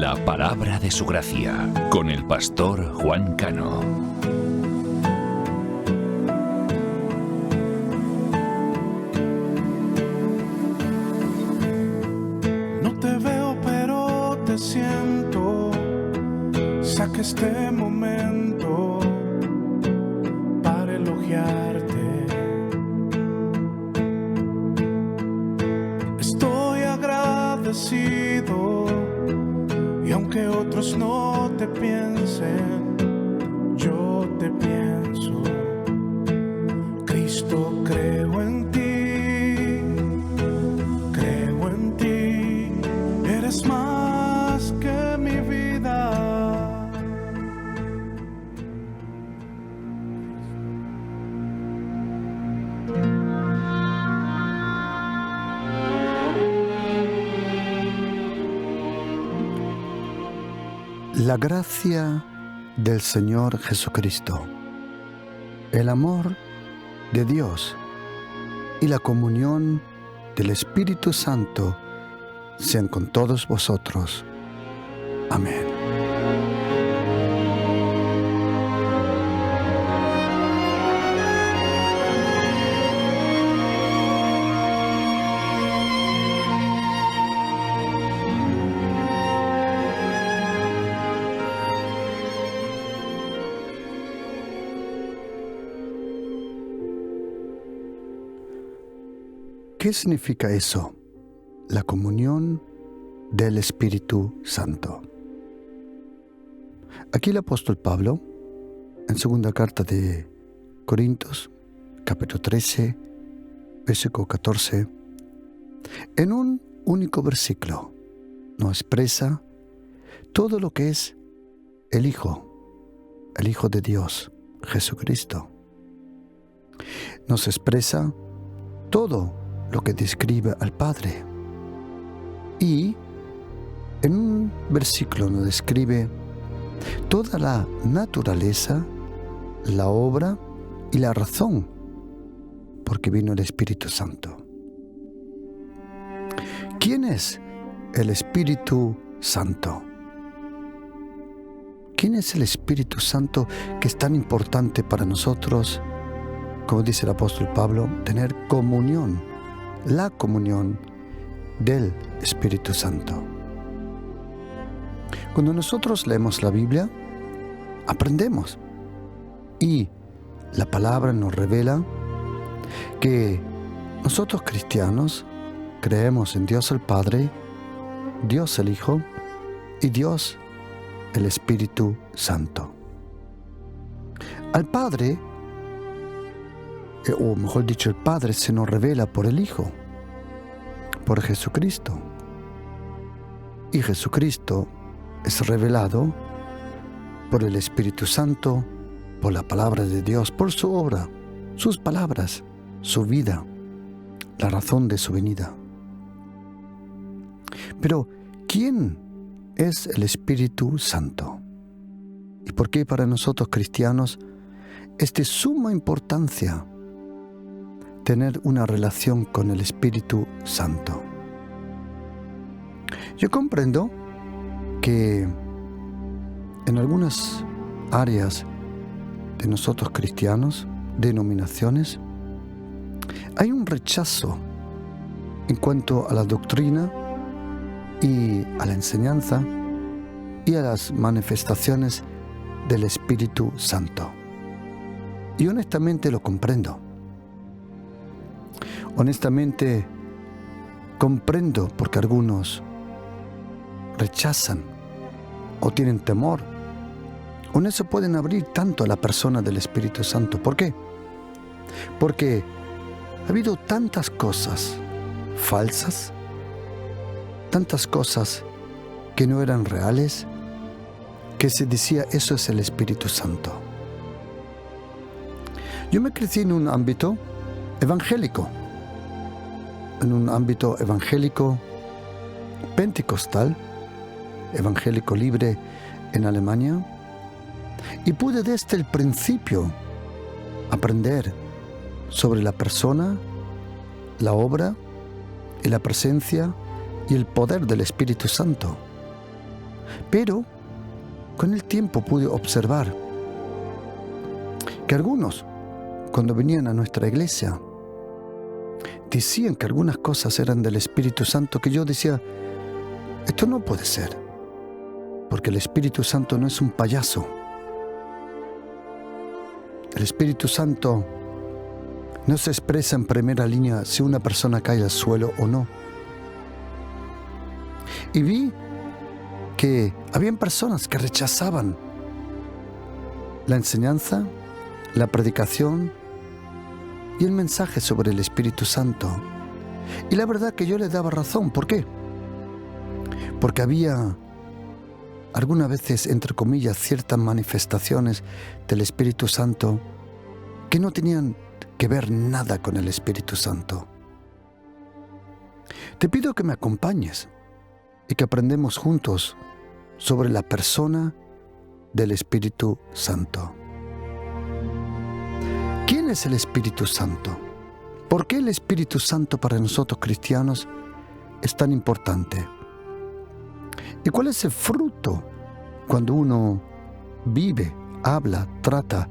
La palabra de su gracia, con el pastor Juan Cano. No te veo, pero te siento. Saca este momento para elogiarte. Estoy agradecido, y aunque otros no te piensen, yo te pienso. Cristo, creo en ti, eres más que mi vida. La gracia del Señor Jesucristo, el amor de Dios y la comunión del Espíritu Santo sean con todos vosotros. Amén. ¿Qué significa eso? La comunión del Espíritu Santo. Aquí el apóstol Pablo, en segunda carta de Corintios, capítulo 13, versículo 14, en un único versículo, nos expresa todo lo que es el Hijo de Dios, Jesucristo. Nos expresa todo lo que describe al Padre. Y en un versículo nos describe toda la naturaleza, la obra y la razón por que vino el Espíritu Santo. ¿Quién es el Espíritu Santo? ¿Quién es el Espíritu Santo que es tan importante para nosotros, como dice el apóstol Pablo, tener comunión? La comunión del Espíritu Santo. Cuando nosotros leemos la Biblia, aprendemos, y la palabra nos revela que nosotros cristianos creemos en Dios el Padre, Dios el Hijo y Dios el Espíritu Santo. Al Padre, o mejor dicho, el Padre se nos revela por el Hijo, por Jesucristo. Y Jesucristo es revelado por el Espíritu Santo, por la palabra de Dios, por su obra, sus palabras, su vida, la razón de su venida. Pero, ¿quién es el Espíritu Santo? ¿Y por qué para nosotros cristianos es de suma importancia tener una relación con el Espíritu Santo? Yo comprendo que en algunas áreas de nosotros cristianos, denominaciones, hay un rechazo en cuanto a la doctrina y a la enseñanza y a las manifestaciones del Espíritu Santo. Y honestamente lo comprendo. Honestamente, comprendo porque algunos rechazan o tienen temor o no se pueden abrir tanto a la persona del Espíritu Santo. ¿Por qué? Porque ha habido tantas cosas falsas, tantas cosas que no eran reales, que se decía eso es el Espíritu Santo. Yo me crecí en un ámbito evangélico, pentecostal, evangélico libre en Alemania, y pude desde el principio aprender sobre la persona, la obra y la presencia y el poder del Espíritu Santo. Pero con el tiempo pude observar que algunos, cuando venían a nuestra iglesia, decían que algunas cosas eran del Espíritu Santo, que yo decía, esto no puede ser, porque el Espíritu Santo no es un payaso. El Espíritu Santo no se expresa en primera línea si una persona cae al suelo o no. Y vi que habían personas que rechazaban la enseñanza, la predicación y el mensaje sobre el Espíritu Santo. Y la verdad que yo les daba razón. ¿Por qué? Porque había algunas veces, entre comillas, ciertas manifestaciones del Espíritu Santo que no tenían que ver nada con el Espíritu Santo. Te pido que me acompañes y que aprendamos juntos sobre la persona del Espíritu Santo. ¿Quién es el Espíritu Santo? ¿Por qué el Espíritu Santo para nosotros cristianos es tan importante? ¿Y cuál es el fruto cuando uno vive, habla, trata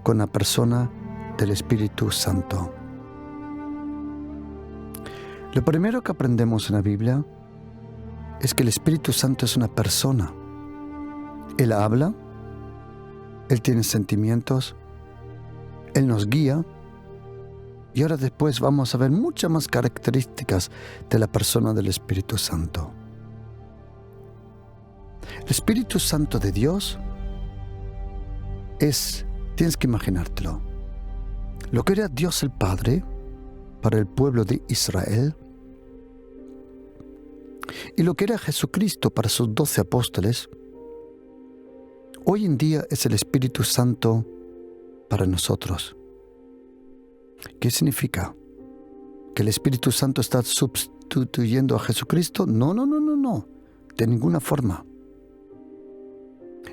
con la persona del Espíritu Santo? Lo primero que aprendemos en la Biblia es que el Espíritu Santo es una persona. Él habla, Él tiene sentimientos, Él nos guía, y ahora después vamos a ver muchas más características de la persona del Espíritu Santo. El Espíritu Santo de Dios tienes que imaginártelo, lo que era Dios el Padre para el pueblo de Israel, y lo que era Jesucristo para sus 12 apóstoles, hoy en día es el Espíritu Santo para nosotros. ¿Qué significa? ¿Que el Espíritu Santo está sustituyendo a Jesucristo? No, de ninguna forma.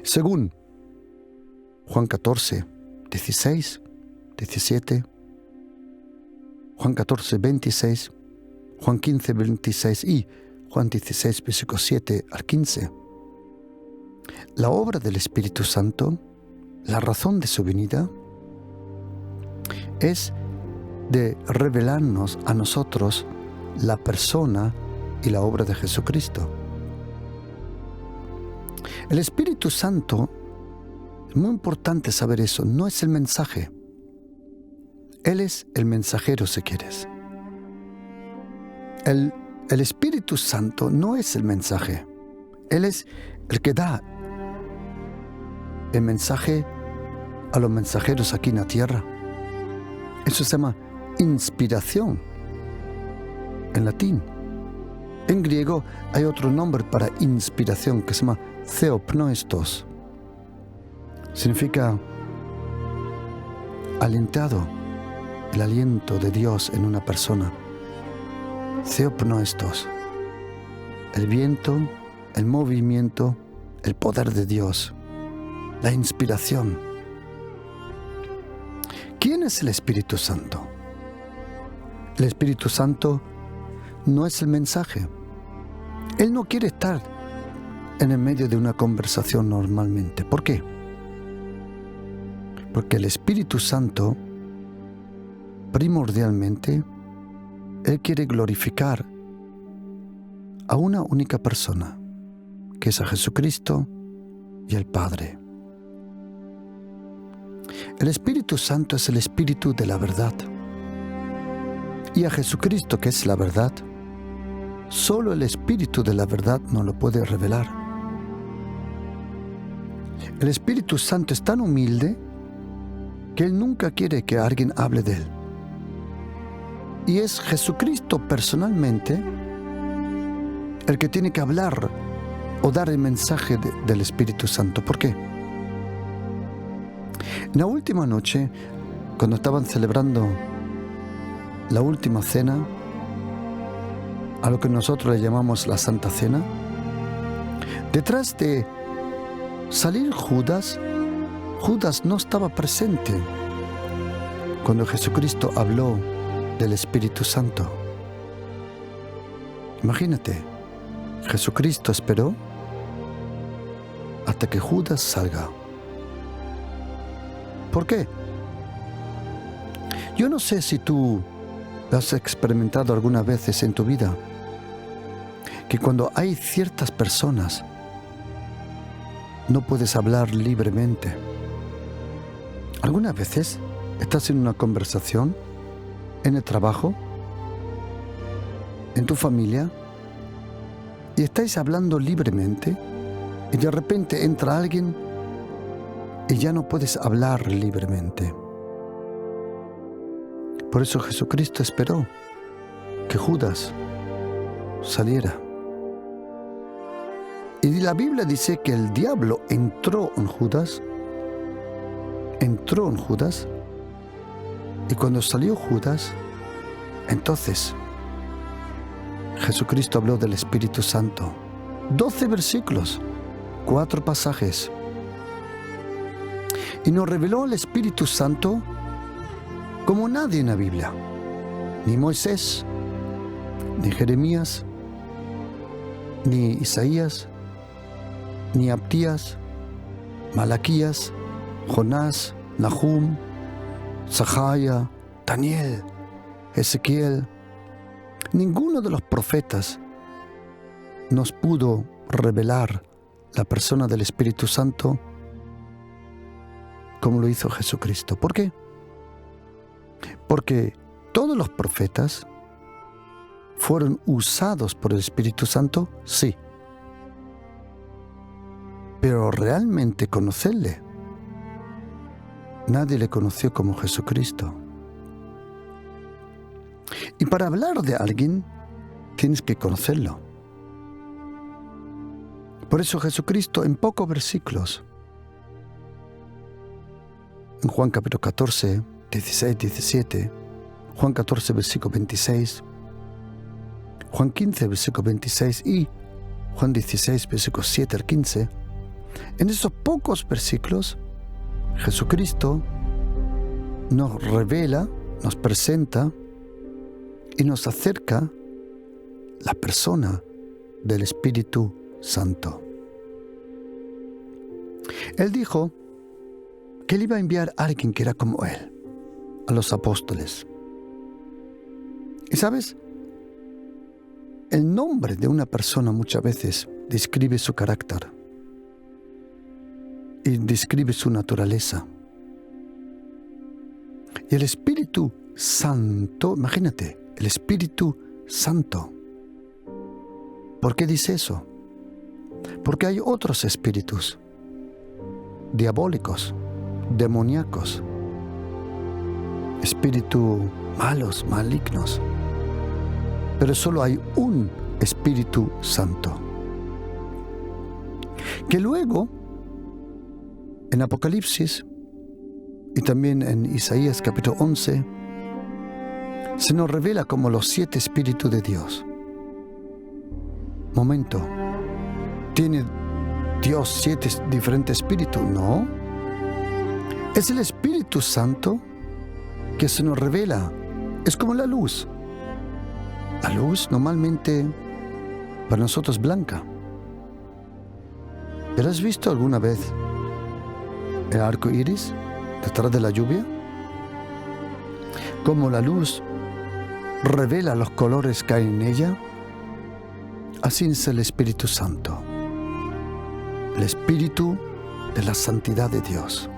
Según Juan 14, 16, 17, Juan 14, 26, Juan 15, 26 y Juan 16, versículos 7 al 15. La obra del Espíritu Santo, la razón de su venida, es de revelarnos a nosotros la persona y la obra de Jesucristo. El Espíritu Santo, es muy importante saber eso, no es el mensaje. Él es el mensajero, si quieres. El Espíritu Santo no es el mensaje. Él es el que da el mensaje a los mensajeros aquí en la tierra. Eso se llama inspiración en latín. En griego hay otro nombre para inspiración que se llama theopnoistos. Significa alentado, el aliento de Dios en una persona. Theopnoistos, el viento, el movimiento, el poder de Dios, la inspiración. ¿Quién es el Espíritu Santo? El Espíritu Santo no es el mensaje. Él no quiere estar en el medio de una conversación normalmente. ¿Por qué? Porque el Espíritu Santo, primordialmente, Él quiere glorificar a una única persona, que es a Jesucristo y al Padre. El Espíritu Santo es el Espíritu de la verdad. Y a Jesucristo, que es la verdad, solo el Espíritu de la verdad nos lo puede revelar. El Espíritu Santo es tan humilde que Él nunca quiere que alguien hable de Él. Y es Jesucristo personalmente el que tiene que hablar o dar el mensaje del Espíritu Santo. ¿Por qué? En la última noche, cuando estaban celebrando la última cena, a lo que nosotros le llamamos la Santa Cena, detrás de salir Judas no estaba presente cuando Jesucristo habló del Espíritu Santo. Imagínate, Jesucristo esperó hasta que Judas salga. ¿Por qué? Yo no sé si tú lo has experimentado algunas veces en tu vida, que cuando hay ciertas personas no puedes hablar libremente. Algunas veces estás en una conversación, en el trabajo, en tu familia, y estáis hablando libremente, y de repente entra alguien y ya no puedes hablar libremente. Por eso Jesucristo esperó que Judas saliera. Y la Biblia dice que el diablo entró en Judas, y cuando salió Judas, entonces Jesucristo habló del Espíritu Santo. 12 versículos, 4 pasajes. Y nos reveló el Espíritu Santo como nadie en la Biblia. Ni Moisés, ni Jeremías, ni Isaías, ni Abdías, Malaquías, Jonás, Nahum, Zacarías, Daniel, Ezequiel. Ninguno de los profetas nos pudo revelar la persona del Espíritu Santo como lo hizo Jesucristo. ¿Por qué? Porque todos los profetas fueron usados por el Espíritu Santo, sí. Pero realmente conocerle, nadie le conoció como Jesucristo. Y para hablar de alguien, tienes que conocerlo. Por eso Jesucristo, en pocos versículos, en Juan capítulo 14, 16, 17, Juan 14, versículo 26, Juan 15, versículo 26 y Juan 16, versículo 7 al 15, en esos pocos versículos, Jesucristo nos revela, nos presenta y nos acerca la persona del Espíritu Santo. Él dijo que Él iba a enviar a alguien que era como Él, a los apóstoles. Y sabes, el nombre de una persona muchas veces describe su carácter y describe su naturaleza. Y el Espíritu Santo, imagínate, el Espíritu Santo. ¿Por qué dice eso? Porque hay otros espíritus diabólicos, demoníacos, espíritus malos, malignos. Pero solo hay un Espíritu Santo. Que luego, en Apocalipsis y también en Isaías capítulo 11, se nos revela como los 7 espíritus de Dios. Momento, ¿tiene Dios 7 diferentes espíritus? No. Es el Espíritu Santo que se nos revela. Es como la luz. La luz normalmente para nosotros es blanca. ¿Pero has visto alguna vez el arco iris detrás de la lluvia? Como la luz revela los colores que hay en ella, así es el Espíritu Santo, el Espíritu de la santidad de Dios.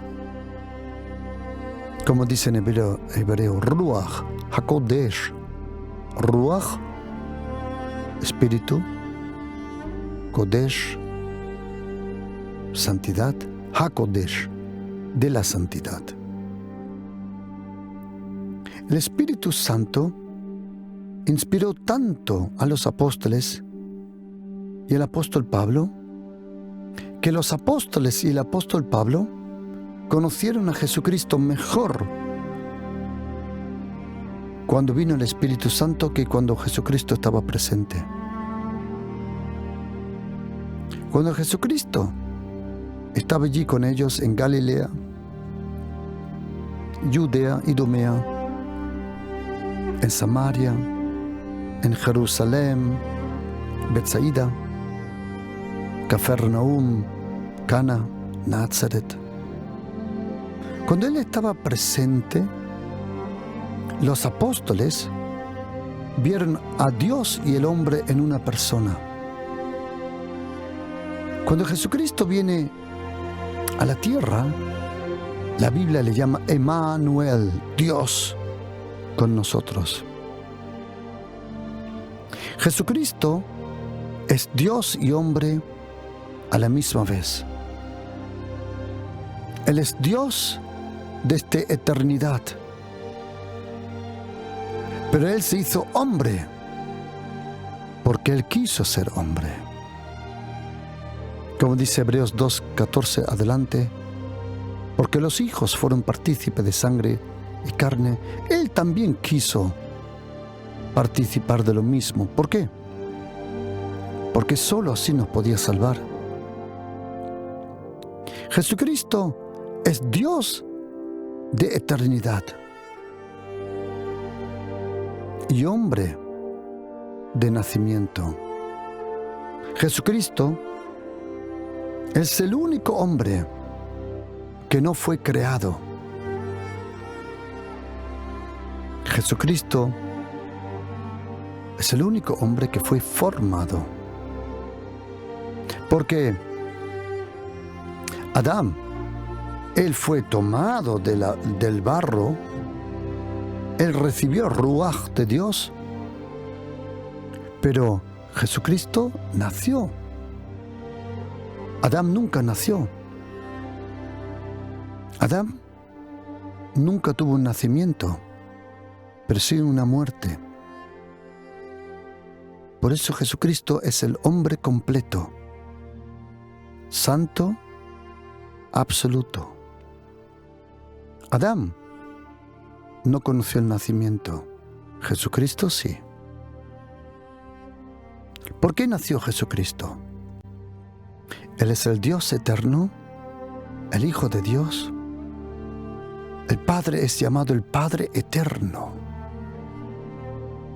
Como dice en hebreo, Ruach HaKodesh. Ruach, Espíritu, Kodesh, santidad, HaKodesh, de la santidad. El Espíritu Santo inspiró tanto a los apóstoles y al apóstol Pablo, que los apóstoles y el apóstol Pablo conocieron a Jesucristo mejor cuando vino el Espíritu Santo que cuando Jesucristo estaba presente. Cuando Jesucristo estaba allí con ellos en Galilea, Judea, Idumea, en Samaria, en Jerusalén, Betsaida, Cafarnaúm, Cana, Nazaret. Cuando Él estaba presente, los apóstoles vieron a Dios y el hombre en una persona. Cuando Jesucristo viene a la tierra, la Biblia le llama Emmanuel, Dios con nosotros. Jesucristo es Dios y hombre a la misma vez. Él es Dios desde eternidad. Pero Él se hizo hombre porque Él quiso ser hombre. Como dice Hebreos 2:14 adelante, porque los hijos fueron partícipes de sangre y carne, Él también quiso participar de lo mismo. ¿Por qué? Porque solo así nos podía salvar. Jesucristo es Dios de eternidad y hombre de nacimiento. Jesucristo es el único hombre que no fue creado. Jesucristo es el único hombre que fue formado. Porque Adán, él fue tomado del barro, él recibió Ruaj de Dios, pero Jesucristo nació. Adán nunca nació. Adán nunca tuvo un nacimiento, pero sí una muerte. Por eso Jesucristo es el hombre completo, santo, absoluto. Adán no conoció el nacimiento, Jesucristo sí. ¿Por qué nació Jesucristo? Él es el Dios eterno, el Hijo de Dios. El Padre es llamado el Padre eterno.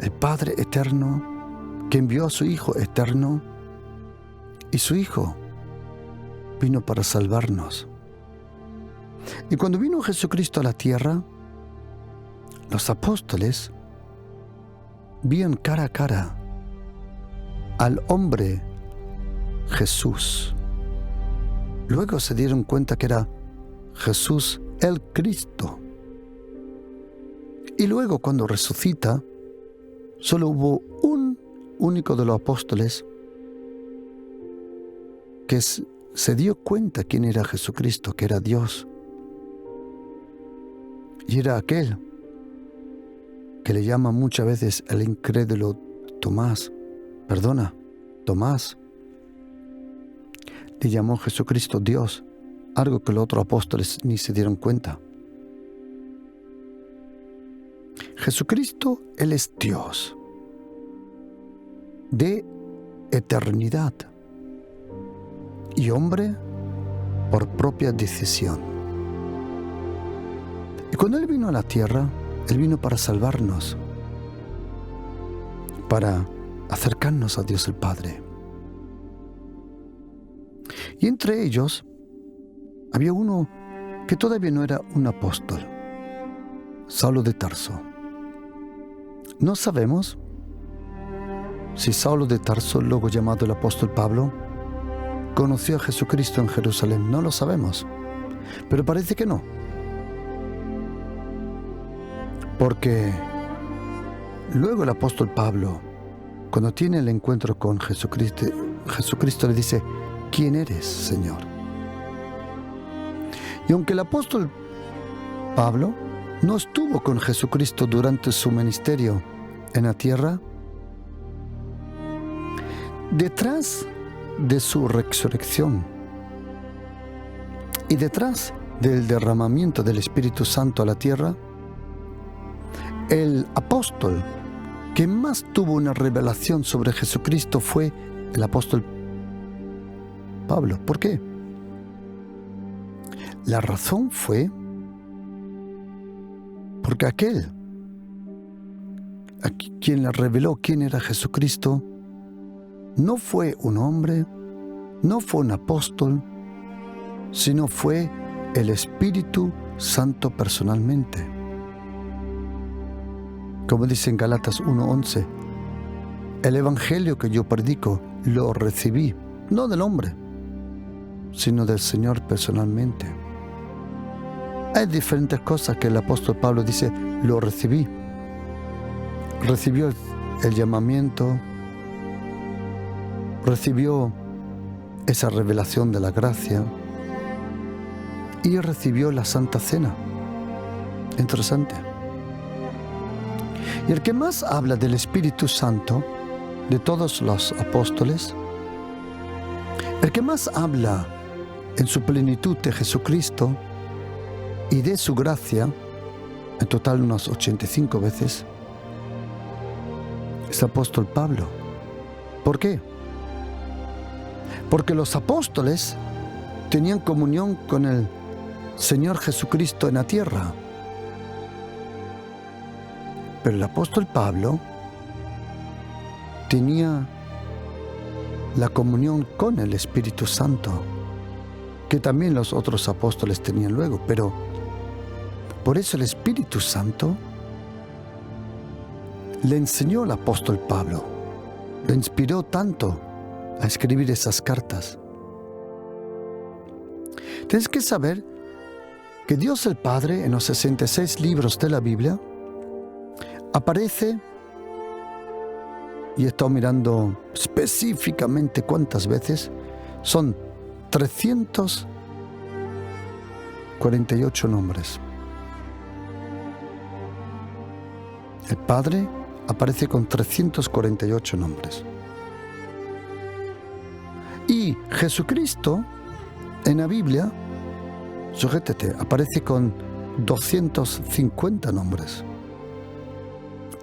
El Padre eterno que envió a su Hijo eterno, y su Hijo vino para salvarnos. Y cuando vino Jesucristo a la tierra, los apóstoles vieron cara a cara al hombre Jesús. Luego se dieron cuenta que era Jesús el Cristo. Y luego cuando resucita, solo hubo un único de los apóstoles que se dio cuenta quién era Jesucristo, que era Dios. Y era aquel que le llama muchas veces el incrédulo Tomás. Tomás. Le llamó Jesucristo Dios, algo que los otros apóstoles ni se dieron cuenta. Jesucristo, Él es Dios de eternidad y hombre por propia decisión. Y cuando Él vino a la tierra, Él vino para salvarnos, para acercarnos a Dios el Padre. Y entre ellos había uno que todavía no era un apóstol, Saulo de Tarso. No sabemos si Saulo de Tarso, luego llamado el apóstol Pablo, conoció a Jesucristo en Jerusalén. No lo sabemos, pero parece que no. Porque luego el apóstol Pablo, cuando tiene el encuentro con Jesucristo le dice: ¿quién eres, Señor? Y aunque el apóstol Pablo no estuvo con Jesucristo durante su ministerio en la tierra, detrás de su resurrección y detrás del derramamiento del Espíritu Santo a la tierra, el apóstol que más tuvo una revelación sobre Jesucristo fue el apóstol Pablo. ¿Por qué? La razón fue porque aquel a quien le reveló quién era Jesucristo no fue un hombre, no fue un apóstol, sino fue el Espíritu Santo personalmente. Como dice en Gálatas 1:11, el Evangelio que yo predico lo recibí, no del hombre, sino del Señor personalmente. Hay diferentes cosas que el apóstol Pablo dice, lo recibí. Recibió el llamamiento, recibió esa revelación de la gracia y recibió la Santa Cena. Interesante. Y el que más habla del Espíritu Santo de todos los apóstoles, el que más habla en su plenitud de Jesucristo y de su gracia, en total unas 85 veces, es el apóstol Pablo. ¿Por qué? Porque los apóstoles tenían comunión con el Señor Jesucristo en la tierra. Pero el apóstol Pablo tenía la comunión con el Espíritu Santo, que también los otros apóstoles tenían luego, pero por eso el Espíritu Santo le enseñó al apóstol Pablo, lo inspiró tanto a escribir esas cartas. Tienes que saber que Dios el Padre, en los 66 libros de la Biblia, aparece, y he estado mirando específicamente cuántas veces, son 348 nombres. El Padre aparece con 348 nombres. Y Jesucristo, en la Biblia, sujétate, aparece con 250 nombres.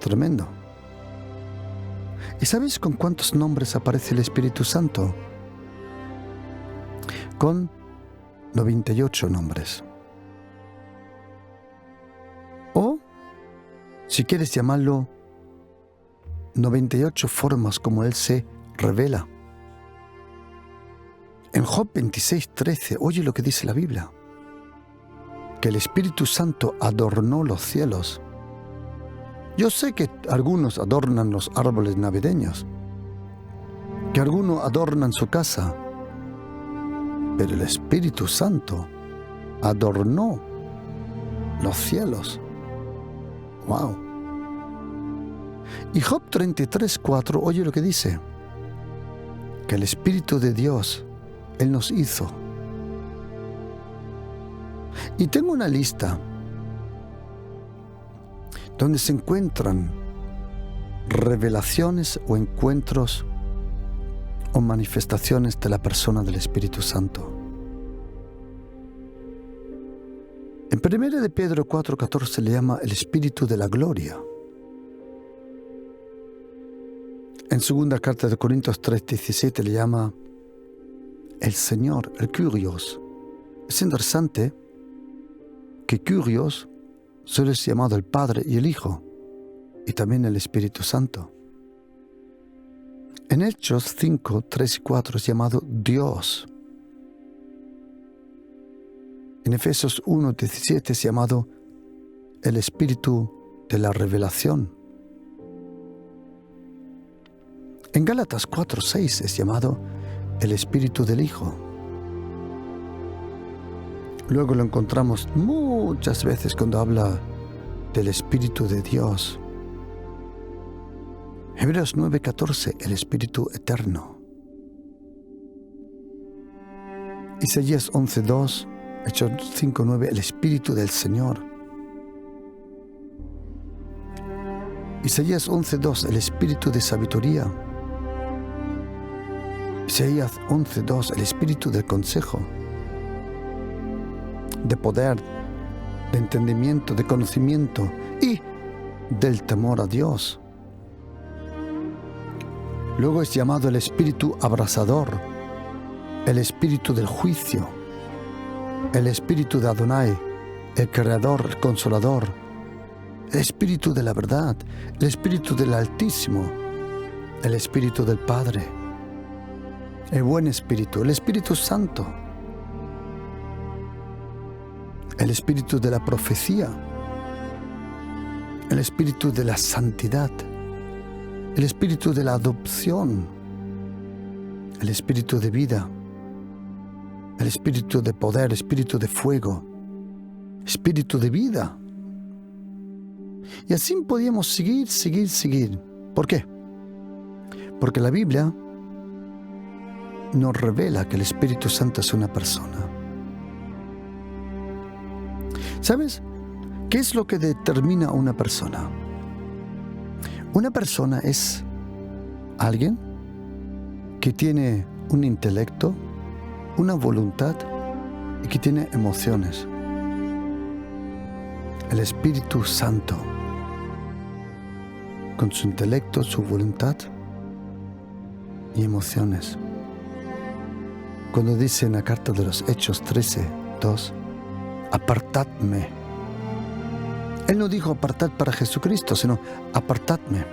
Tremendo. ¿Y sabes con cuántos nombres aparece el Espíritu Santo? Con 98 nombres. O, si quieres llamarlo, 98 formas como Él se revela. En Job 26:13, oye lo que dice la Biblia, que el Espíritu Santo adornó los cielos. Yo sé que algunos adornan los árboles navideños, que algunos adornan su casa, pero el Espíritu Santo adornó los cielos. ¡Wow! Y Job 33:4, oye lo que dice, que el Espíritu de Dios, Él nos hizo. Y tengo una lista donde se encuentran revelaciones o encuentros o manifestaciones de la persona del Espíritu Santo. En 1 de Pedro 4:14 le llama el Espíritu de la Gloria. En 2 carta de Corintios 3:17 le llama el Señor, el Kyrios. Es interesante que Kyrios solo es llamado el Padre y el Hijo, y también el Espíritu Santo. En Hechos 5:3 y 4 es llamado Dios. En Efesios 1:17 es llamado el Espíritu de la revelación. En Gálatas 4:6 es llamado el Espíritu del Hijo. Luego lo encontramos muchas veces cuando habla del Espíritu de Dios. Hebreos 9:14, el Espíritu eterno. Isaías 11:2, Hechos 5:9, el Espíritu del Señor. Isaías 11:2, el Espíritu de sabiduría. Isaías 11:2, el Espíritu del consejo, de poder, de entendimiento, de conocimiento y del temor a Dios. Luego es llamado el Espíritu abrasador, el Espíritu del juicio, el Espíritu de Adonai, el Creador, el Consolador, el Espíritu de la verdad, el Espíritu del Altísimo, el Espíritu del Padre, el buen Espíritu, el Espíritu Santo. el espíritu de la profecía, el espíritu de la santidad, el espíritu de la adopción, el espíritu de vida, el espíritu de poder, espíritu de fuego, espíritu de vida. Y así podíamos seguir. ¿Por qué? Porque la Biblia nos revela que el Espíritu Santo es una persona. ¿Sabes? ¿Qué es lo que determina a una persona? Una persona es alguien que tiene un intelecto, una voluntad y que tiene emociones. El Espíritu Santo, con su intelecto, su voluntad y emociones. Cuando dice en la carta de los Hechos 13:2, apartadme. Él no dijo apartad para Jesucristo, sino apartadme.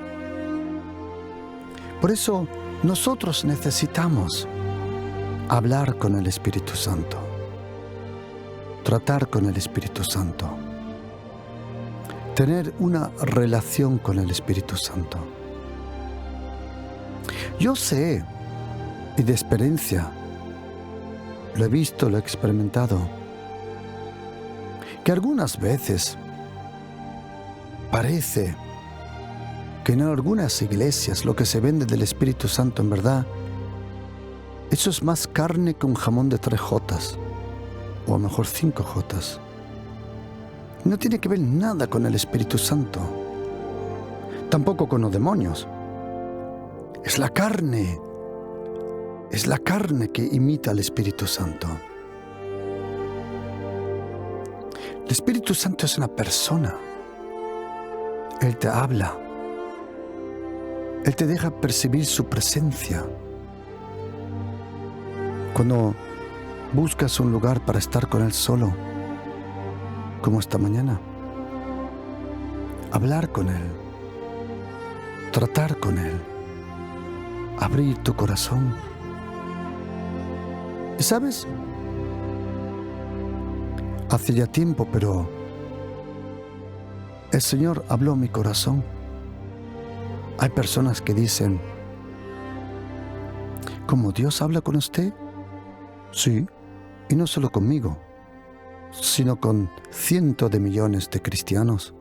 Por eso nosotros necesitamos hablar con el Espíritu Santo, tratar con el Espíritu Santo, tener una relación con el Espíritu Santo. Yo sé, y de experiencia, lo he visto, lo he experimentado, que algunas veces parece que en algunas iglesias lo que se vende del Espíritu Santo en verdad, eso es más carne que un jamón de 3 jotas, o a lo mejor 5 jotas. No tiene que ver nada con el Espíritu Santo, tampoco con los demonios. Es la carne que imita al Espíritu Santo. El Espíritu Santo es una persona. Él te habla. Él te deja percibir su presencia. Cuando buscas un lugar para estar con Él solo, como esta mañana, hablar con Él, tratar con Él, abrir tu corazón. ¿Y sabes? Hace ya tiempo, pero el Señor habló a mi corazón. Hay personas que dicen, ¿cómo Dios habla con usted? Sí, y no solo conmigo, sino con cientos de millones de cristianos.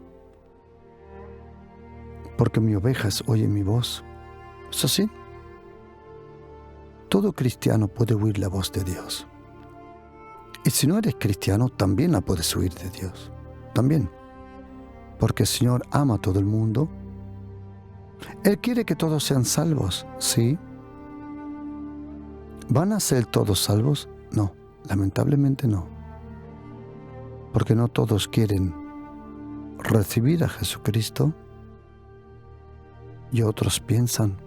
Porque mis ovejas oyen mi voz. ¿Es así? Todo cristiano puede oír la voz de Dios. Y si no eres cristiano, también la puedes oír de Dios. También. Porque el Señor ama a todo el mundo. Él quiere que todos sean salvos, ¿sí? ¿Van a ser todos salvos? No, lamentablemente no. Porque no todos quieren recibir a Jesucristo y otros piensan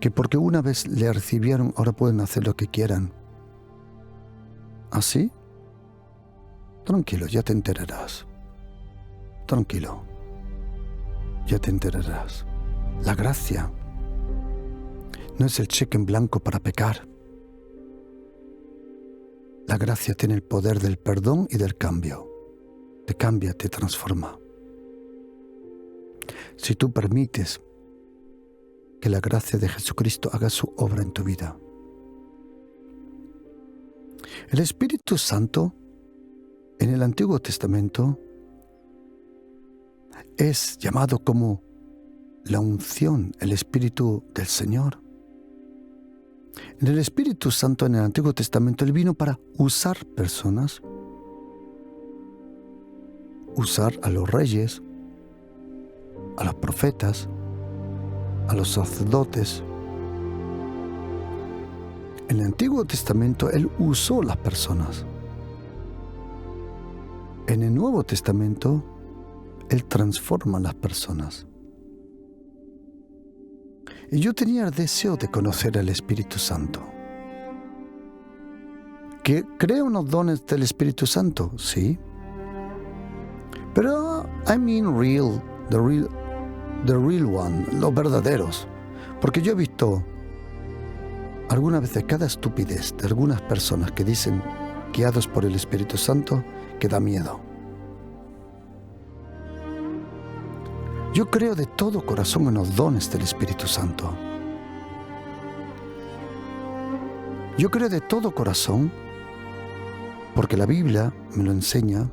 que porque una vez le recibieron, ahora pueden hacer lo que quieran. ¿Así? Tranquilo, ya te enterarás. Tranquilo, ya te enterarás. La gracia no es el cheque en blanco para pecar. La gracia tiene el poder del perdón y del cambio. Te cambia, te transforma. Si tú permites que la gracia de Jesucristo haga su obra en tu vida. El Espíritu Santo en el Antiguo Testamento es llamado como la unción, el Espíritu del Señor. En el Espíritu Santo en el Antiguo Testamento Él vino para usar personas, usar a los reyes, a los profetas, a los sacerdotes. En el Antiguo Testamento Él usó las personas. En el Nuevo Testamento Él transforma a las personas. Y yo tenía el deseo de conocer al Espíritu Santo. ¿Que creo en los dones del Espíritu Santo? Sí. Pero I mean the real one, los verdaderos. Porque yo he visto algunas veces cada estupidez de algunas personas que dicen guiados por el Espíritu Santo que da miedo. Yo creo de todo corazón en los dones del Espíritu Santo. Yo creo de todo corazón, porque la Biblia me lo enseña,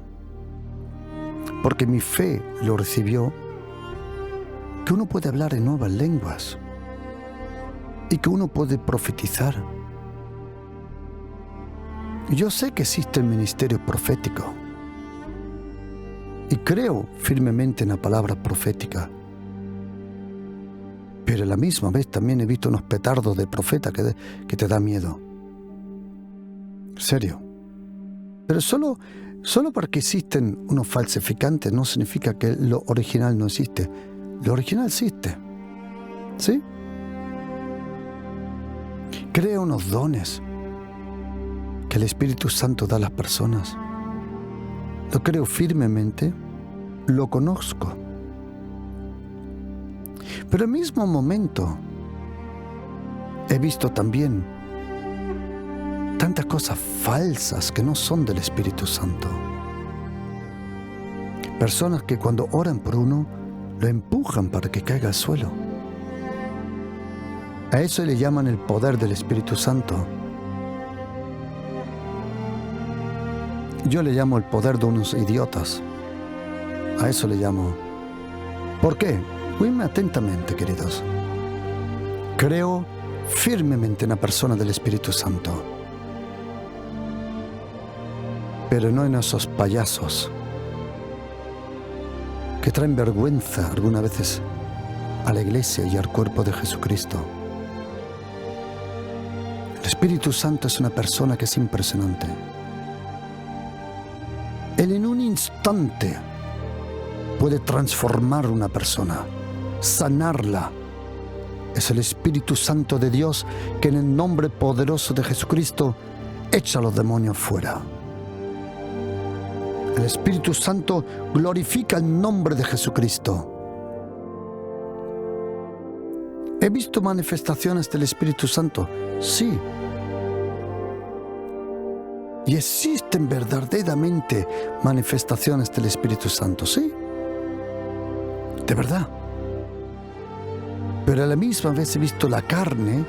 porque mi fe lo recibió, que uno puede hablar en nuevas lenguas y que uno puede profetizar. Yo sé que existe el ministerio profético y creo firmemente en la palabra profética, pero a la misma vez también he visto unos petardos de profeta que te da miedo. Serio. Pero solo porque existen unos falsificantes no significa que lo original no existe. Lo original existe. ¿Sí? Creo unos dones que el Espíritu Santo da a las personas. Lo creo firmemente, lo conozco. Pero al mismo momento he visto también tantas cosas falsas que no son del Espíritu Santo. Personas que cuando oran por uno, lo empujan para que caiga al suelo. A eso le llaman el poder del Espíritu Santo. Yo le llamo el poder de unos idiotas. A eso le llamo. ¿Por qué? Oídme atentamente, queridos. Creo firmemente en la persona del Espíritu Santo, pero no en esos payasos que traen vergüenza algunas veces a la iglesia y al cuerpo de Jesucristo. El Espíritu Santo es una persona que es impresionante. Él en un instante puede transformar una persona, sanarla. Es el Espíritu Santo de Dios que en el nombre poderoso de Jesucristo echa a los demonios fuera. El Espíritu Santo glorifica el nombre de Jesucristo. ¿He visto manifestaciones del Espíritu Santo? Sí. Y existen verdaderamente manifestaciones del Espíritu Santo, sí. De verdad. Pero a la misma vez he visto la carne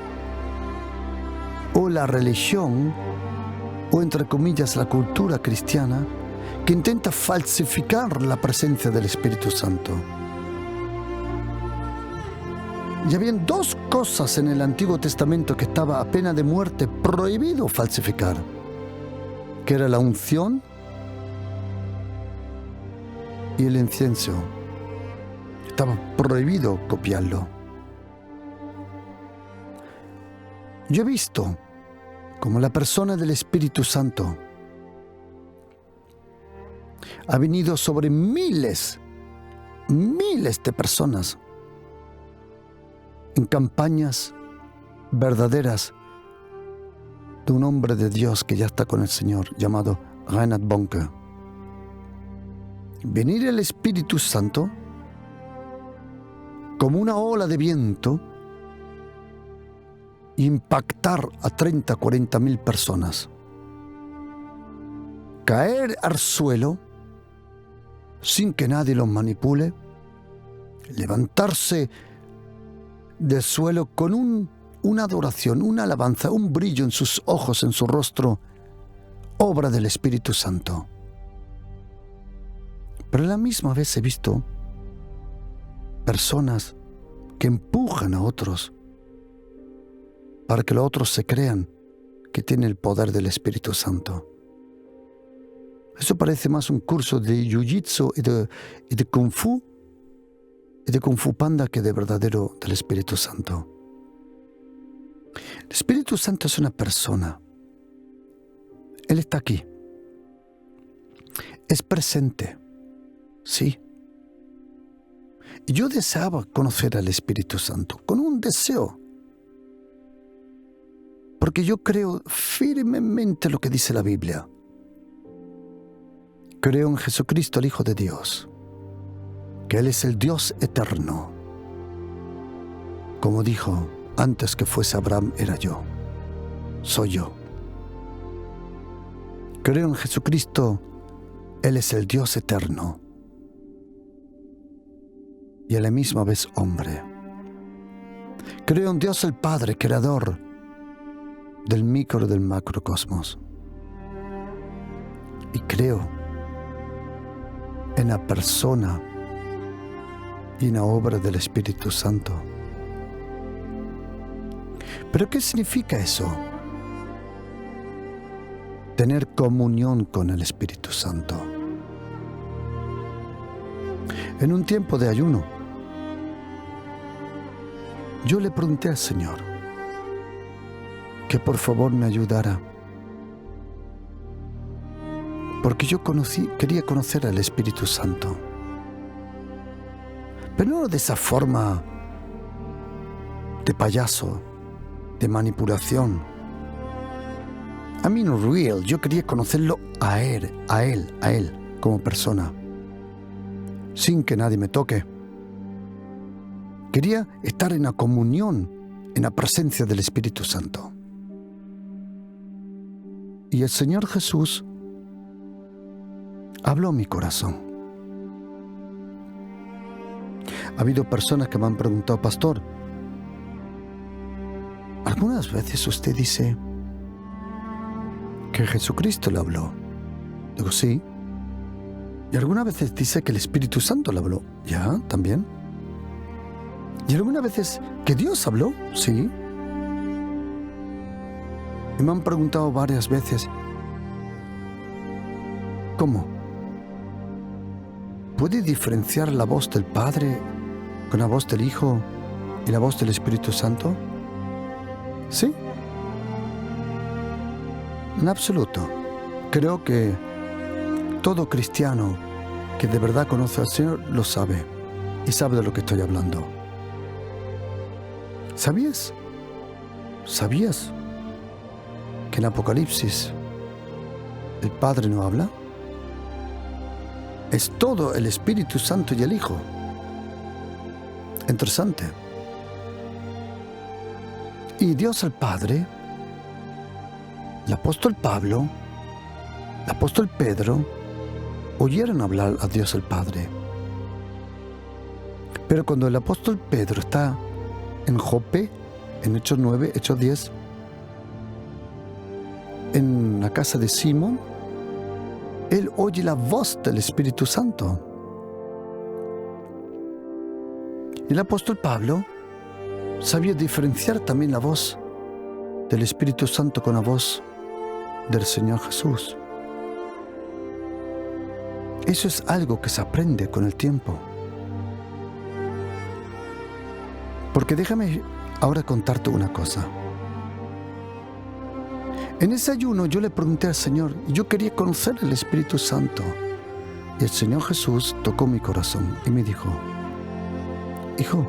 o la religión o entre comillas la cultura cristiana que intenta falsificar la presencia del Espíritu Santo. Y habían dos cosas en el Antiguo Testamento que estaba a pena de muerte prohibido falsificar, que era la unción y el incienso. Estaba prohibido copiarlo. Yo he visto como la persona del Espíritu Santo ha venido sobre miles de personas en campañas verdaderas de un hombre de Dios que ya está con el Señor, llamado Reinhard Bonke. Venir el Espíritu Santo como una ola de viento e impactar a 30, 40 mil personas. Caer al suelo sin que nadie los manipule, levantarse del suelo con una adoración, una alabanza, un brillo en sus ojos, en su rostro, obra del Espíritu Santo. Pero a la misma vez he visto personas que empujan a otros para que los otros se crean que tienen el poder del Espíritu Santo. Eso parece más un curso de Jiu-Jitsu y de Kung Fu Panda que de verdadero del Espíritu Santo. El Espíritu Santo es una persona. Él está aquí. Es presente. Sí. Y yo deseaba conocer al Espíritu Santo con un deseo. Porque yo creo firmemente lo que dice la Biblia. Creo en Jesucristo, el Hijo de Dios, que Él es el Dios eterno. Como dijo, antes que fuese Abraham era yo, soy yo. Creo en Jesucristo. Él es el Dios eterno y a la misma vez hombre. Creo en Dios el Padre, creador del micro y del macrocosmos. Y creo en la persona y en la obra del Espíritu Santo. ¿Pero qué significa eso? Tener comunión con el Espíritu Santo. En un tiempo de ayuno, yo le pregunté al Señor que por favor me ayudara, porque yo quería conocer al Espíritu Santo, pero no de esa forma de payaso, de manipulación. I mean real, yo quería conocerlo a él, como persona, sin que nadie me toque. Quería estar en la comunión, en la presencia del Espíritu Santo. Y el Señor Jesús habló a mi corazón. Ha habido personas que me han preguntado, pastor, algunas veces usted dice que Jesucristo le habló. Digo, sí. Y algunas veces dice que el Espíritu Santo le habló. Ya, también. Y algunas veces que Dios habló. Sí. Y me han preguntado varias veces, ¿cómo? ¿Puede diferenciar la voz del Padre con la voz del Hijo y la voz del Espíritu Santo? Sí. En absoluto. Creo que todo cristiano que de verdad conoce al Señor lo sabe y sabe de lo que estoy hablando. ¿Sabías que en Apocalipsis el Padre no habla? Es todo el Espíritu Santo y el Hijo. Interesante. Y Dios el Padre, el apóstol Pablo, el apóstol Pedro, oyeron hablar a Dios el Padre. Pero cuando el apóstol Pedro está en Jope, en Hechos 9, Hechos 10, en la casa de Simón, él oye la voz del Espíritu Santo. El apóstol Pablo sabía diferenciar también la voz del Espíritu Santo con la voz del Señor Jesús. Eso es algo que se aprende con el tiempo. Porque déjame ahora contarte una cosa. En ese ayuno yo le pregunté al Señor, yo quería conocer el Espíritu Santo. Y el Señor Jesús tocó mi corazón y me dijo, hijo,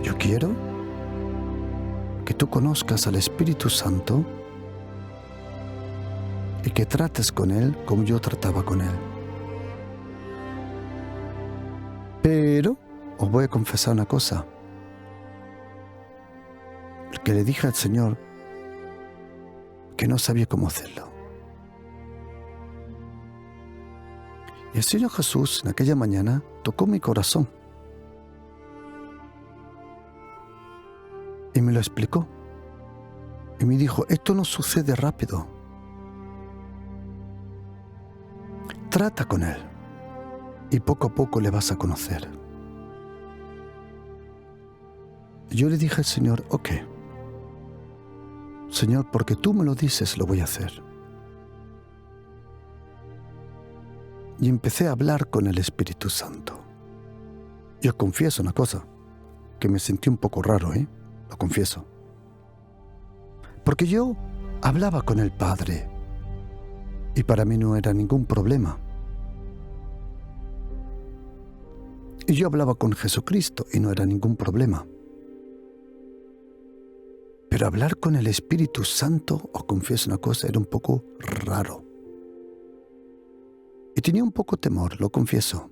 yo quiero que tú conozcas al Espíritu Santo y que trates con Él como yo trataba con Él. Pero os voy a confesar una cosa. Que le dije al Señor que no sabía cómo hacerlo. Y el Señor Jesús en aquella mañana tocó mi corazón y me lo explicó. Y me dijo, esto no sucede rápido. Trata con Él y poco a poco le vas a conocer. Y yo le dije al Señor, ok, Señor, porque tú me lo dices, lo voy a hacer. Y empecé a hablar con el Espíritu Santo. Yo confieso una cosa, que me sentí un poco raro, lo confieso. Porque yo hablaba con el Padre y para mí no era ningún problema. Y yo hablaba con Jesucristo y no era ningún problema. Pero hablar con el Espíritu Santo, os confieso una cosa, era un poco raro. Y tenía un poco temor, lo confieso.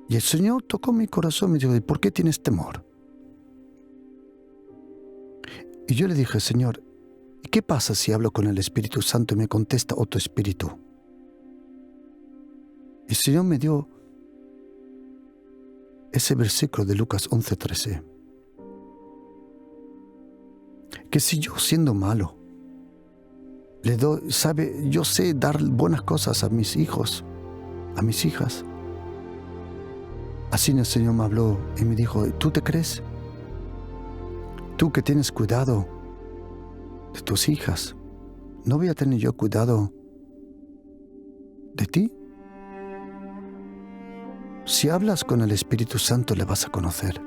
Y el Señor tocó mi corazón y me dijo, ¿y por qué tienes temor? Y yo le dije, Señor, ¿Y qué pasa si hablo con el Espíritu Santo y me contesta otro espíritu? El Señor me dio ese versículo de Lucas 11:13. Que si yo, siendo malo, le doy, yo sé dar buenas cosas a mis hijos, a mis hijas. Así el Señor me habló y me dijo: ¿tú te crees? Tú que tienes cuidado de tus hijas, ¿no voy a tener yo cuidado de ti? Si hablas con el Espíritu Santo, le vas a conocer.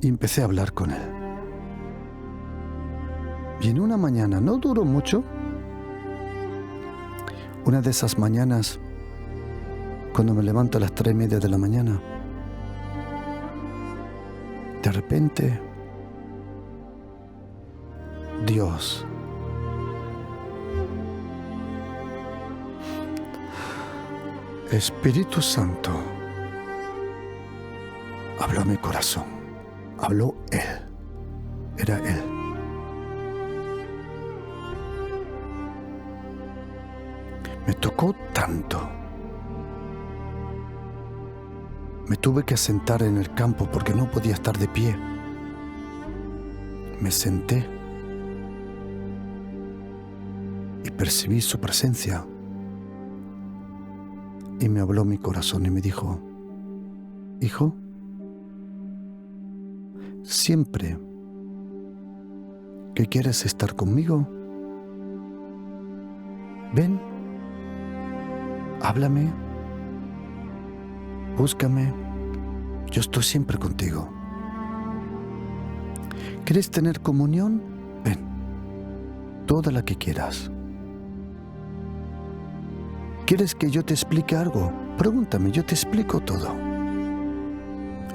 Y empecé a hablar con él. Y en una mañana, no duró mucho, una de esas mañanas, cuando me levanto a las 3:30 de la mañana, de repente, Dios Espíritu Santo habló a mi corazón. Habló Él. Era Él. Me tocó tanto. Me tuve que sentar en el campo porque no podía estar de pie. Me senté y percibí su presencia. Y me habló mi corazón y me dijo: hijo, siempre que quieres estar conmigo, ven, háblame, búscame, yo estoy siempre contigo. ¿Quieres tener comunión? Ven, toda la que quieras. ¿Quieres que yo te explique algo? Pregúntame, yo te explico todo.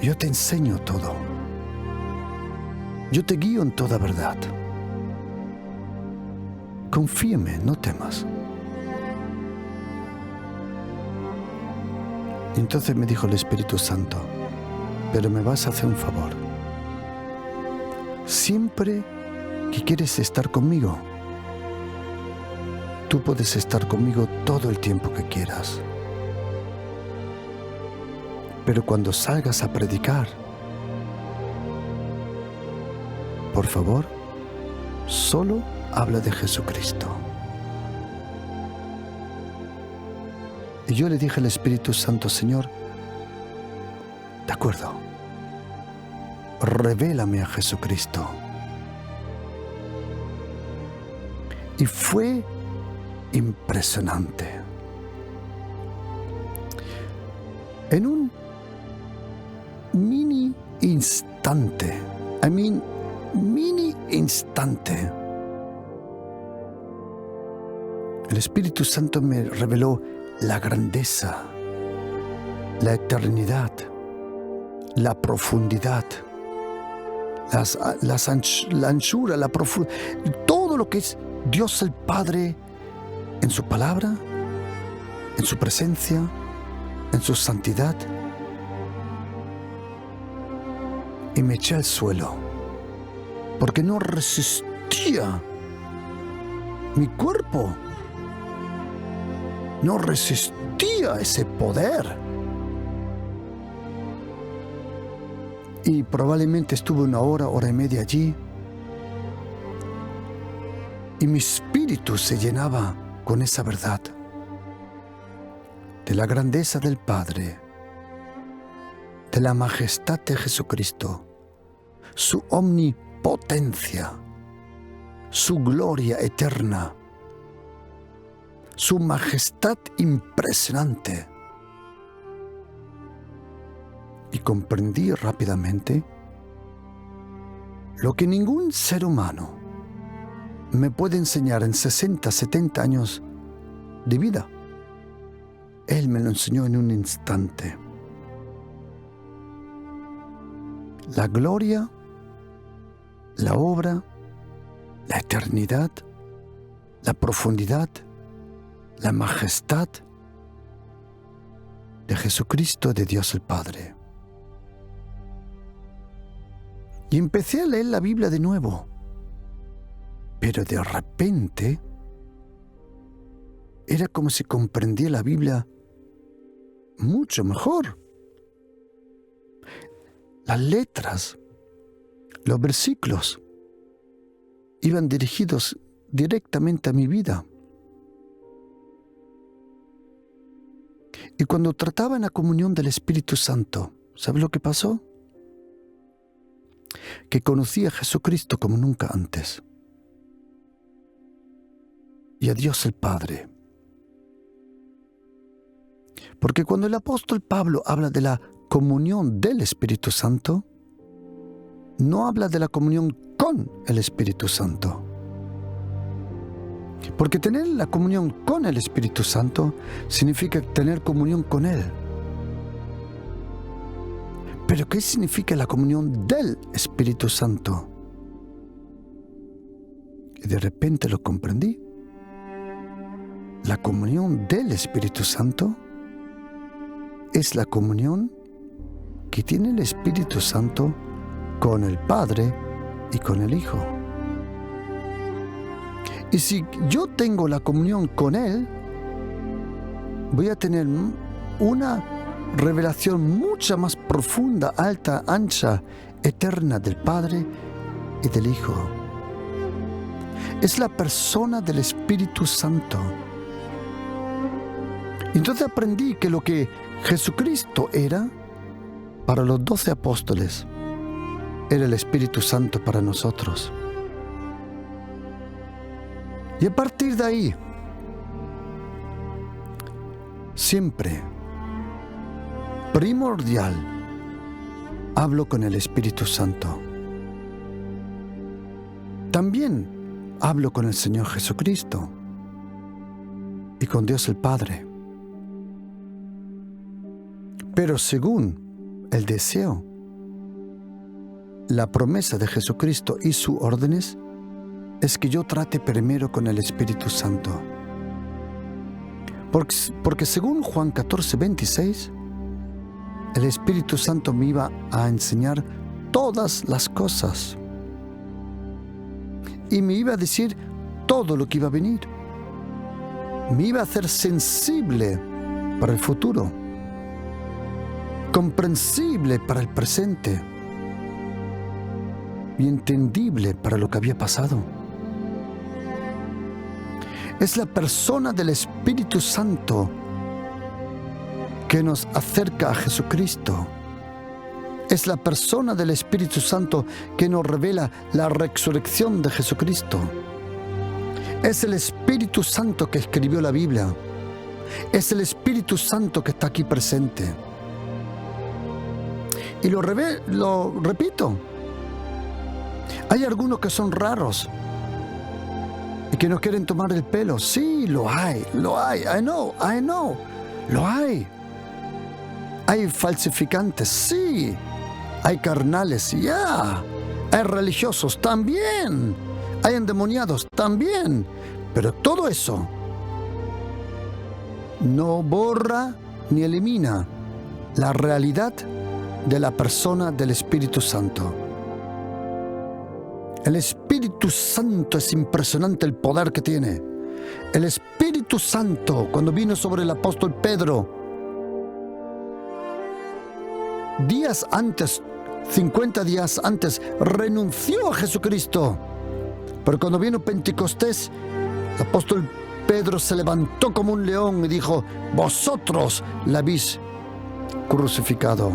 Yo te enseño todo. Yo te guío en toda verdad. Confíame, no temas. Y entonces me dijo el Espíritu Santo: pero me vas a hacer un favor. Siempre que quieres estar conmigo, tú puedes estar conmigo todo el tiempo que quieras. Pero cuando salgas a predicar, por favor, solo habla de Jesucristo. Y yo le dije al Espíritu Santo: Señor, de acuerdo, revélame a Jesucristo. Y fue impresionante. En un mini instante, el Espíritu Santo me reveló la grandeza, la eternidad, la profundidad, la anchura, la profundidad, todo lo que es Dios el Padre en su palabra, en su presencia, en su santidad. Y me eché al suelo, porque no resistía. Mi cuerpo no resistía ese poder. Y probablemente estuve 1 hora, 1:30 allí, y mi espíritu se llenaba con esa verdad de la grandeza del Padre, de la majestad de Jesucristo, su omnipotencia, su gloria eterna, su majestad impresionante. Y comprendí rápidamente lo que ningún ser humano me puede enseñar en 60, 70 años de vida. Él me lo enseñó en un instante. La gloria, la obra, la eternidad, la profundidad, la majestad de Jesucristo, de Dios el Padre. Y empecé a leer la Biblia de nuevo. Pero de repente era como si comprendía la Biblia mucho mejor. Las letras, los versículos iban dirigidos directamente a mi vida. Y cuando trataba en la comunión del Espíritu Santo, ¿sabes lo que pasó? Que conocí a Jesucristo como nunca antes. Y a Dios el Padre. Porque cuando el apóstol Pablo habla de la comunión del Espíritu Santo, no habla de la comunión con el Espíritu Santo. Porque tener la comunión con el Espíritu Santo significa tener comunión con Él. Pero ¿qué significa la comunión del Espíritu Santo? Y de repente lo comprendí. La comunión del Espíritu Santo es la comunión que tiene el Espíritu Santo con el Padre y con el Hijo. Y si yo tengo la comunión con Él, voy a tener una revelación mucho más profunda, alta, ancha, eterna del Padre y del Hijo. Es la persona del Espíritu Santo. Entonces aprendí que lo que Jesucristo era para los 12 apóstoles, era el Espíritu Santo para nosotros. Y a partir de ahí, siempre, primordial, hablo con el Espíritu Santo. También hablo con el Señor Jesucristo y con Dios el Padre. Pero según el deseo, la promesa de Jesucristo y sus órdenes es que yo trate primero con el Espíritu Santo. Porque según Juan 14:26, el Espíritu Santo me iba a enseñar todas las cosas. Y me iba a decir todo lo que iba a venir. Me iba a hacer sensible para el futuro, comprensible para el presente y entendible para lo que había pasado. Es la persona del Espíritu Santo que nos acerca a Jesucristo. Es la persona del Espíritu Santo que nos revela la resurrección de Jesucristo. Es el Espíritu Santo que escribió la Biblia. Es el Espíritu Santo que está aquí presente. Y lo repito. Hay algunos que son raros y que no quieren tomar el pelo. Sí, lo hay. I know. Lo hay. Hay falsificantes, sí. Hay carnales, ya. Hay religiosos, también. Hay endemoniados, también. Pero todo eso no borra ni elimina la realidad de la persona del Espíritu Santo. El Espíritu Santo es impresionante el poder que tiene. El Espíritu Santo, cuando vino sobre el apóstol Pedro, días antes, 50 días antes, renunció a Jesucristo. Pero cuando vino Pentecostés, el apóstol Pedro se levantó como un león y dijo: vosotros la habéis crucificado.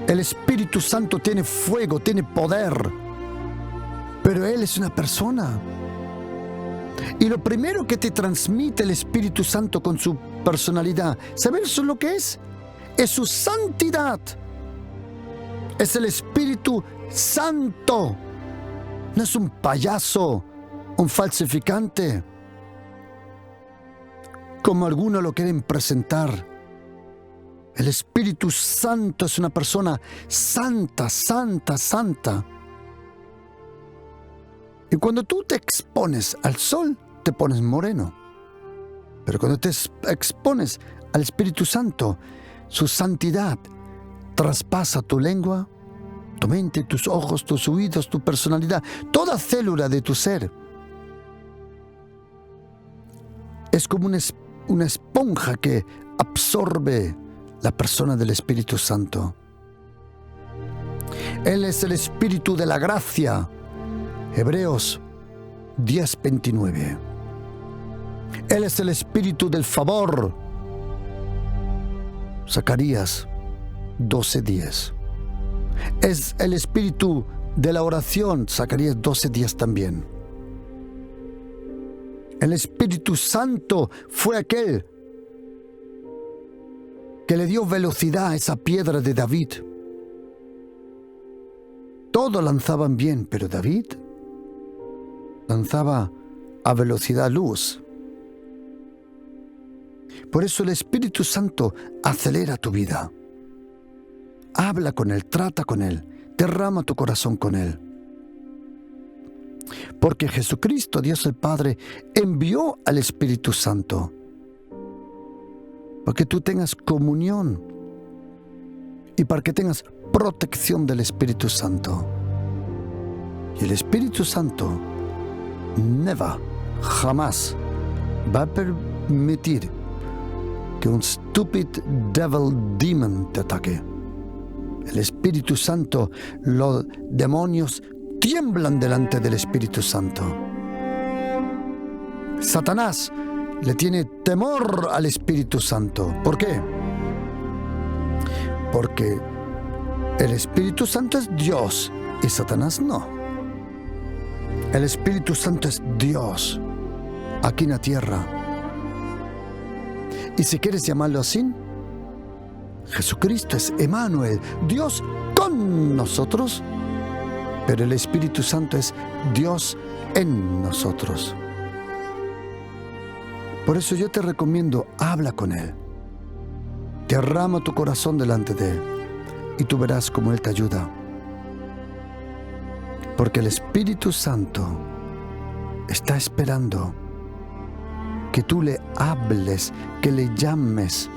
El Espíritu Santo tiene fuego, tiene poder, pero Él es una persona. Y lo primero que te transmite el Espíritu Santo con su personalidad, ¿sabes lo que es? Es su santidad. Es el Espíritu Santo. No es un payaso, un falsificante, como algunos lo quieren presentar. El Espíritu Santo es una persona santa, santa, santa. Y cuando tú te expones al sol, te pones moreno. Pero cuando te expones al Espíritu Santo, su santidad traspasa tu lengua, Tu mente, tus ojos, tus oídos, tu personalidad, toda célula de tu ser es como una esponja que absorbe la persona del Espíritu Santo. Él es el Espíritu de la gracia. Hebreos 10:29. Él es el Espíritu del favor. Zacarías 12:10. Es el Espíritu de la oración. Zacarías 12:10 también. El Espíritu Santo fue aquel que le dio velocidad a esa piedra de David. Todos lanzaban bien, pero David lanzaba a velocidad luz. Por eso el Espíritu Santo acelera tu vida. Habla con Él, trata con Él, derrama tu corazón con Él. Porque Jesucristo, Dios el Padre, envió al Espíritu Santo para que tú tengas comunión y para que tengas protección del Espíritu Santo. Y el Espíritu Santo jamás va a permitir que un stupid demon te ataque. El Espíritu Santo, los demonios tiemblan delante del Espíritu Santo. Satanás le tiene temor al Espíritu Santo. ¿Por qué? Porque el Espíritu Santo es Dios y Satanás no. El Espíritu Santo es Dios aquí en la tierra. Y si quieres llamarlo así, Jesucristo es Emmanuel, Dios con nosotros, pero el Espíritu Santo es Dios en nosotros. Por eso yo te recomiendo, habla con Él. Derrama tu corazón delante de Él y tú verás cómo Él te ayuda. Porque el Espíritu Santo está esperando que tú le hables, que le llames.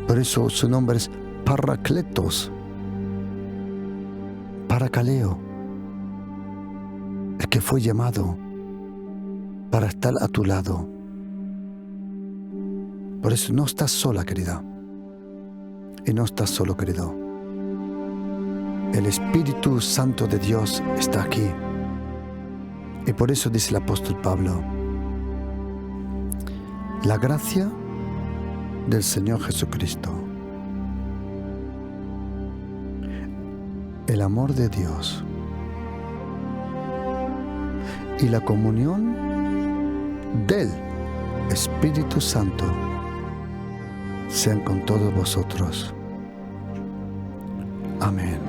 Por eso su nombre es Paracletos, Paracaleo, el que fue llamado para estar a tu lado. Por eso no estás sola, querida, y no estás solo, querido. El Espíritu Santo de Dios está aquí. Y por eso dice el apóstol Pablo: la gracia del Señor Jesucristo, el amor de Dios y la comunión del Espíritu Santo sean con todos vosotros. Amén.